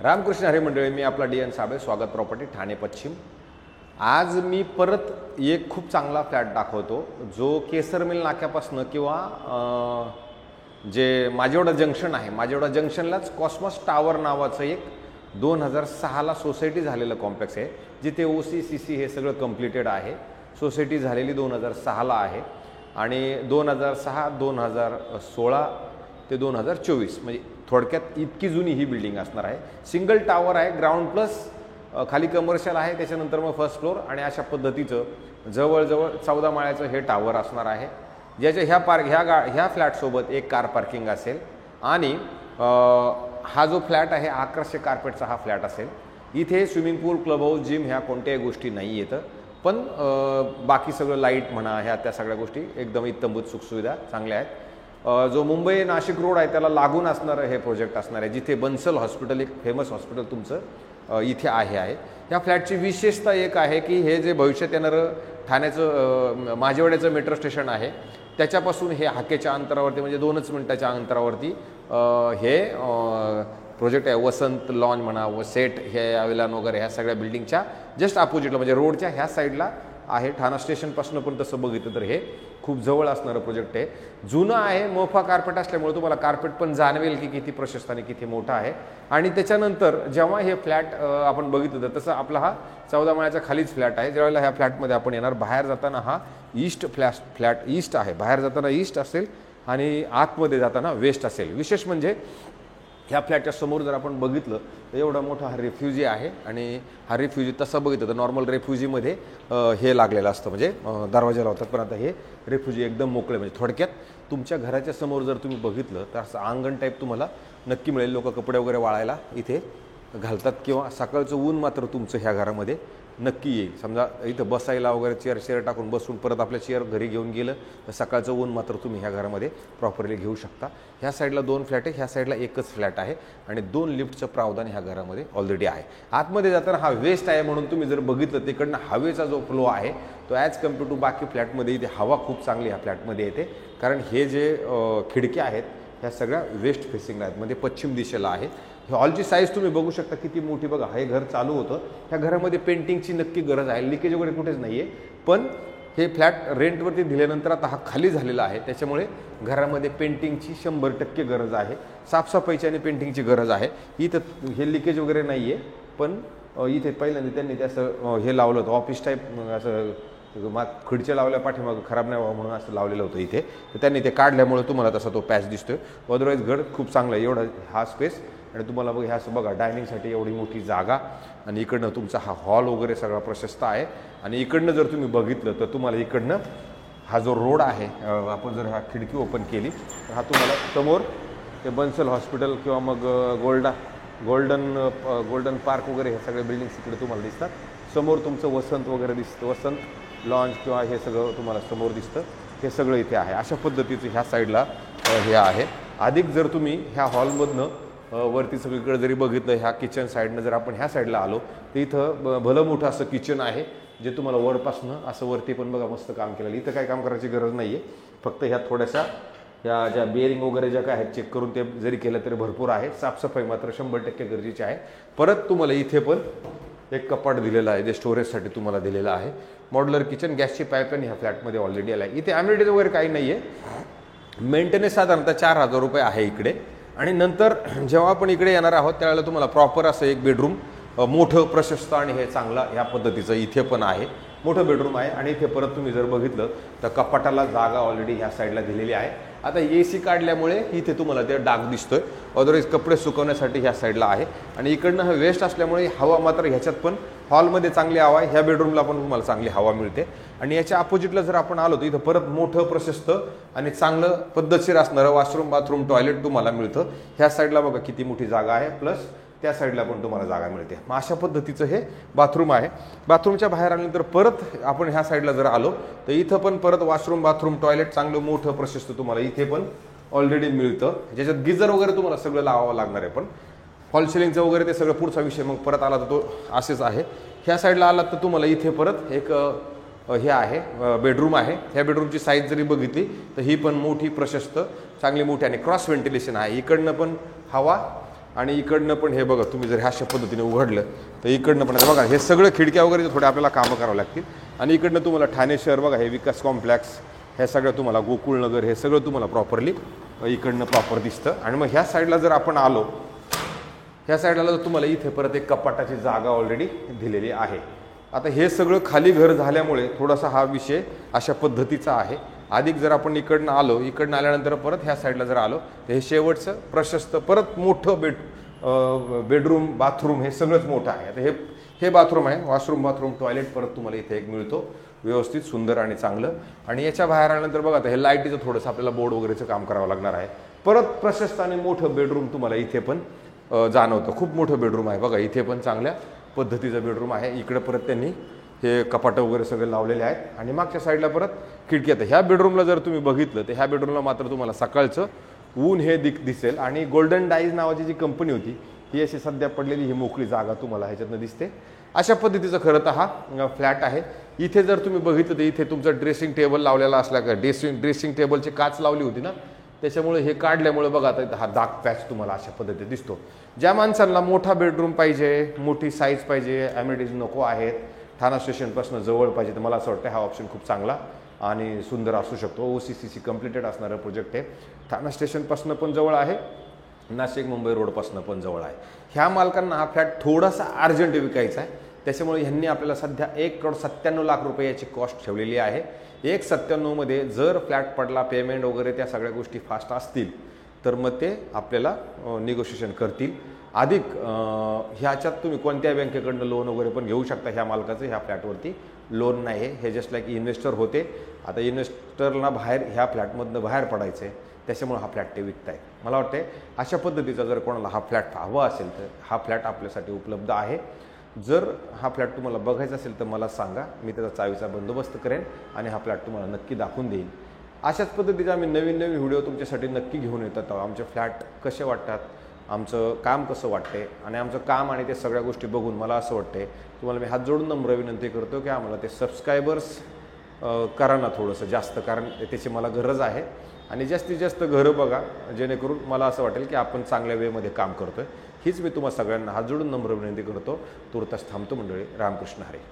रामकृष्ण हरी मंडळी, मी आपला D N Sable, स्वागत प्रॉपर्टी ठाणे पश्चिम। आज मी परत एक खूप चांगला फ्लॅट दाखवतो जो केसर मिल नाक्यापासून किंवा जे माजेवडा जंक्शन आहे, माजेवडा जंक्शनलाच कॉस्मॉस टावर नावाचं एक 2006ला सोसायटी झालेलं कॉम्प्लेक्स आहे, जिथे ओसी सीसी हे सगळं कंप्लीटेड आहे। सोसायटी झालेली 2006ला आहे आणि 2006, 2016 ते 2024 म्हणजे थोडक्यात इतकी जुनी ही बिल्डिंग असणार आहे। सिंगल टावर आहे, ग्राउंड प्लस खाली कमर्शियल आहे, त्याच्यानंतर मग फर्स्ट फ्लोर आणि अशा पद्धतीचं जवळजवळ 14 माळ्याचं हे टावर असणार आहे, ज्याच्या ह्या फ्लॅटसोबत एक कार पार्किंग असेल आणि हा जो फ्लॅट आहे 1100 कार्पेटचा हा फ्लॅट असेल। इथे स्विमिंग पूल, क्लब हाऊस, जिम ह्या कोणत्याही गोष्टी नाही येतं, पण बाकी सगळं लाईट म्हणा ह्या त्या सगळ्या गोष्टी एकदम इत्तंभूत सुखसुविधा चांगल्या आहेत। जो मुंबई नाशिक रोड आहे त्याला लागून असणारं हे प्रोजेक्ट असणार आहे, जिथे बन्सल हॉस्पिटल एक फेमस हॉस्पिटल तुमचं इथे आहे। ह्या फ्लॅटची विशेषता एक आहे की हे जे भविष्यात येणारं ठाण्याचं माजेवाड्याचं मेट्रो स्टेशन आहे त्याच्यापासून हे हाकेच्या अंतरावरती म्हणजे 2च मिनिटाच्या अंतरावरती हे प्रोजेक्ट आहे। वसंत लॉन म्हणा व सेट हे अवेलान वगैरे ह्या सगळ्या बिल्डिंगच्या जस्ट अपोजिटला म्हणजे रोडच्या ह्या साईडला आहे। ठाणा स्टेशनपासून पण तसं बघितलं तर हे खूप जवळ असणारं प्रोजेक्ट आहे। जुनं आहे, मोफा कार्पेट असल्यामुळे तुम्हाला कार्पेट पण जाणवेल की किती प्रशस्त आणि किती मोठा आहे। आणि त्याच्यानंतर जेव्हा हे फ्लॅट आपण बघितलं तर तसं आपला हा 14 माळ्याचा खालीच फ्लॅट आहे। ज्यावेळेला ह्या फ्लॅटमध्ये आपण येणार, बाहेर जाताना हा ईस्ट फ्लॅट ईस्ट आहे, बाहेर जाताना ईस्ट असेल आणि आतमध्ये जाताना वेस्ट असेल। विशेष म्हणजे ह्या फ्लॅटच्या समोर जर आपण बघितलं तर एवढा मोठा हा रेफ्युजी आहे आणि हा रेफ्युजी तसं बघितलं तर नॉर्मल रेफ्युजीमध्ये हे लागलेलं असतं म्हणजे दरवाजा लावतात, पण आता हे रेफ्युजी एकदम मोकळे म्हणजे थोडक्यात तुमच्या घराच्या समोर जर तुम्ही बघितलं तर असं अंगण टाईप तुम्हाला नक्की मिळेल। लोक कपडे वगैरे वाळायला इथे घालतात किंवा सकाळचं ऊन मात्र तुमचं ह्या घरामध्ये नक्की येईल। समजा इथं बसायला वगैरे चेअर टाकून बसून परत आपल्या चेअर घरी घेऊन गेलं तर सकाळचं ऊन मात्र तुम्ही ह्या घरामध्ये प्रॉपरली घेऊ शकता। ह्या साईडला 2 फ्लॅट आहे, ह्या साईडला एकच फ्लॅट आहे आणि 2 लिफ्टचं प्रावधान ह्या घरामध्ये ऑलरेडी आहे। आतमध्ये जाताना हा वेस्ट आहे म्हणून तुम्ही जर बघितलं तिकडनं हवेचा जो फ्लो आहे तो ॲज कम्पेअर टू बाकी फ्लॅटमध्ये इथे हवा खूप चांगली ह्या फ्लॅटमध्ये येते, कारण हे जे खिडक्या आहेत ह्या सगळ्या वेस्ट फेसिंगला आहेत, म्हणजे पश्चिम दिशेला आहे। हॉलची साईज तुम्ही बघू शकता किती मोठी बघा। हे घर चालू होतं, ह्या घरामध्ये पेंटिंगची नक्की गरज आहे, लिकेज वगैरे कुठेच नाही आहे, पण हे फ्लॅट रेंटवरती दिल्यानंतर आता हा खाली झालेला आहे त्याच्यामुळे घरामध्ये पेंटिंगची 100% गरज आहे, साफसफाईची आणि पेंटिंगची गरज आहे। इथं हे लिकेज वगैरे नाही आहे, पण इथे पहिल्यांदा त्यांनी त्याचं हे लावलं होतं ऑफिस टाईप, असं खिडच्या लावल्या पाठीमागं खराब नाही व्हावं म्हणून असं लावलेलं होतं इथे, तर त्यांनी ते काढल्यामुळे तुम्हाला तसा तो पॅच दिसतोय। अदरवाईज घर खूप चांगलं आहे, एवढा हा स्पेस आणि तुम्हाला बघ ह्या बघा डायनिंगसाठी एवढी मोठी जागा आणि इकडनं तुमचा हा हॉल वगैरे सगळा प्रशस्त आहे। आणि इकडनं जर तुम्ही बघितलं तर तुम्हाला इकडनं हा जो रोड आहे, आपण जर हा खिडकी ओपन केली तर हा तुम्हाला समोर ते बन्सल हॉस्पिटल किंवा मग गोल्डन पार्क वगैरे हे सगळे बिल्डिंग्स इकडे तुम्हाला दिसतात। समोर तुमचं वसंत वगैरे दिसतं, वसंत लॉन्च किंवा हे सगळं तुम्हाला समोर दिसतं, हे सगळं इथे आहे। अशा पद्धतीचं ह्या साईडला हे आहे। अधिक जर तुम्ही ह्या हॉलमधनं वरती सगळीकडे जरी बघितलं, ह्या किचन साईडनं जर आपण ह्या साईडला आलो तर इथं भलं मोठं असं किचन आहे, जे तुम्हाला वरपासनं असं वरती पण बघा मस्त काम केलेलं। इथं काय काम करायची गरज नाही आहे, फक्त ह्या थोड्याशा ह्या ज्या बेअरिंग वगैरे ज्या काय आहेत चेक करून ते जरी केलं तरी भरपूर आहे। साफसफाई मात्र 100% गरजेची आहे। परत तुम्हाला इथे पण एक कपाट दिलेलं आहे जे स्टोरेजसाठी तुम्हाला दिलेलं आहे। मॉड्युलर किचन, गॅसची पाईपलाईन ह्या फ्लॅटमध्ये ऑलरेडी आला आहे। इथे ॲम्युनिटीज वगैरे काही नाही आहे, मेंटेनन्स साधारणतः 4000 रुपये आहे इकडे। आणि नंतर जेव्हा आपण इकडे येणार आहोत त्यावेळेला तुम्हाला प्रॉपर असं एक बेडरूम मोठं प्रशस्त आणि हे चांगलं ह्या पद्धतीचं इथे पण आहे, मोठं बेडरूम आहे। आणि इथे परत तुम्ही जर बघितलं तर कपाटाला जागा ऑलरेडी ह्या साईडला दिलेली आहे। आता AC काढल्यामुळे इथे तुम्हाला ते डाग दिसतोय, अदरवाईज कपडे सुकवण्यासाठी ह्या साईडला आहे। आणि इकडनं हा वेस्ट असल्यामुळे हवा मात्र ह्याच्यात पण हॉलमध्ये चांगली हवा आहे, ह्या बेडरूमला पण तुम्हाला चांगली हवा मिळते। आणि याच्या अपोजिटला जर आपण आलो तर इथं परत मोठं प्रशस्त आणि चांगलं पद्धतशीर असणारं वॉशरूम, बाथरूम, टॉयलेट तुम्हाला मिळतं। ह्या साईडला बघा किती मोठी जागा आहे, प्लस त्या साईडला पण तुम्हाला जागा मिळते। मग अशा पद्धतीचं हे बाथरूम आहे। बाथरूमच्या बाहेर आल्यानंतर परत आपण ह्या साईडला जर आलो तर इथं पण परत वॉशरूम, बाथरूम, टॉयलेट चांगलं मोठं प्रशस्त तुम्हाला इथे पण ऑलरेडी मिळतं, ज्याच्यात गिझर वगैरे तुम्हाला सगळं लावावं लागणार आहे, पण फॉल सिलिंगचं वगैरे ते सगळं पुढचा विषय मग परत आला तर तो असेच आहे। ह्या साईडला आलात तर तुम्हाला इथे परत एक हे आहे बेडरूम आहे। ह्या बेडरूमची साईज जरी बघितली तर ही पण मोठी प्रशस्त चांगली मोठी आणि क्रॉस व्हेंटिलेशन आहे, इकडनं पण हवा आणि इकडनं पण हे बघा, तुम्ही जर ह्या पद्धतीने उघडलं तर इकडनं पण बघा, हे सगळं खिडक्या वगैरे थोडे आपल्याला कामं करावं लागतील. आणि इकडनं तुम्हाला ठाणे शहर बघा, हे विकास कॉम्प्लेक्स, हे सगळं तुम्हाला गोकुळनगर, हे सगळं तुम्हाला प्रॉपरली इकडनं प्रॉपर दिसतं. आणि मग ह्या साईडला जर आपण आलो, ह्या साईडला जर तुम्हाला इथे परत एक कपाटाची जागा ऑलरेडी दिलेली आहे. आता हे सगळं खाली घर झाल्यामुळे थोडासा हा विषय अशा पद्धतीचा आहे. अधिक जर आपण इकडनं आल्यानंतर परत ह्या साईडला जर आलो तर हे शेवटचं प्रशस्त परत मोठं बेडरूम बाथरूम हे सगळंच मोठं आहे. आता हे बाथरूम आहे, वॉशरूम बाथरूम टॉयलेट परत तुम्हाला इथे एक मिळतो व्यवस्थित सुंदर आणि चांगलं. आणि याच्या बाहेर आल्यानंतर बघा, आता हे लाईटीचं थोडंसं आपल्याला बोर्ड वगैरेचं काम करावं लागणार आहे. परत प्रशस्त आणि मोठं बेडरूम तुम्हाला इथे पण जाणवतं. खूप मोठं बेडरूम आहे बघा, इथे पण चांगल्या पद्धतीचं बेडरूम आहे. इकडे परत त्यांनी हे कपाटं वगैरे सगळे लावलेले आहेत. आणि मागच्या साईडला परत खिडकी आहे. ह्या बेडरूमला जर तुम्ही बघितलं तर ह्या बेडरूमला मात्र तुम्हाला सकाळचं ऊन हे दिसेल. आणि गोल्डन डाईज नावाची जी कंपनी होती ही अशी सध्या पडलेली ही मोकळी जागा तुम्हाला ह्याच्यातनं दिसते. अशा पद्धतीचं खरं तर हा फ्लॅट आहे. इथे जर तुम्ही बघितलं तर इथे तुमचं ड्रेसिंग टेबल लावलेला असला का, ड्रेसिंग टेबलची काच लावली होती ना, त्याच्यामुळे हे काढल्यामुळे बघा आता हा डार्क पॅच तुम्हाला अशा पद्धतीने दिसतो. ज्या माणसांना मोठा बेडरूम पाहिजे, मोठी साईज पाहिजे, ॲम्युनिटीज नको आहेत, ठाणा स्टेशनपासून जवळ पाहिजे, तर मला असं वाटतं हा ऑप्शन खूप चांगला आणि सुंदर असू शकतो. OCCC कम्प्लिटेड असणारं प्रोजेक्ट आहे. ठाणा स्टेशनपासून पण जवळ आहे, नाशिक मुंबई रोडपासून पण जवळ आहे. ह्या मालकांना हा फ्लॅट थोडासा अर्जंट विकायचा आहे, त्याच्यामुळे ह्यांनी आपल्याला सध्या 1,97,00,000 रुपये याची कॉस्ट ठेवलेली आहे. 1,97,000 मध्ये जर फ्लॅट पडला, पेमेंट वगैरे त्या सगळ्या गोष्टी फास्ट असतील तर मग ते आपल्याला निगोशिएशन करतील. अधिक ह्याच्यात तुम्ही कोणत्या बँकेकडनं लोन वगैरे पण घेऊ शकता. ह्या मालकाचं ह्या फ्लॅटवरती लोन नाही आहे. हे जस्ट लाईक इन्व्हेस्टर होते. आता इन्व्हेस्टरला ह्या फ्लॅटमधनं बाहेर पडायचं आहे, त्याच्यामुळे हा फ्लॅट ते विकतायत. मला वाटते अशा पद्धतीचा जर कोणाला हा फ्लॅट हवा असेल तर हा फ्लॅट आपल्यासाठी उपलब्ध आहे. जर हा फ्लॅट तुम्हाला बघायचा असेल तर मला सांगा, मी त्याचा चावीचा बंदोबस्त करेन आणि हा फ्लॅट तुम्हाला नक्की दाखवून देईन. अशाच पद्धतीचा आम्ही नवीन व्हिडिओ तुमच्यासाठी नक्की घेऊन येतात. आमचे फ्लॅट कसे वाटतात, आमचं काम कसं वाटते आणि आमचं काम आणि ते सगळ्या गोष्टी बघून मला असं वाटते तुम्हाला मी हात जोडून नम्र विनंती करतो की आम्हाला ते सबस्क्रायबर्स करा ना थोडंसं जास्त, कारण त्याची मला गरज आहे. आणि जास्तीत जास्त घरं बघा, जेणेकरून मला असं वाटेल की आपण चांगल्या वेमध्ये काम करतोय. हीच मी तुम्हाला सगळ्यांना हात जोडून नम्र विनंती करतो. तुर्तास थांबतो मंडळी. रामकृष्ण हरी.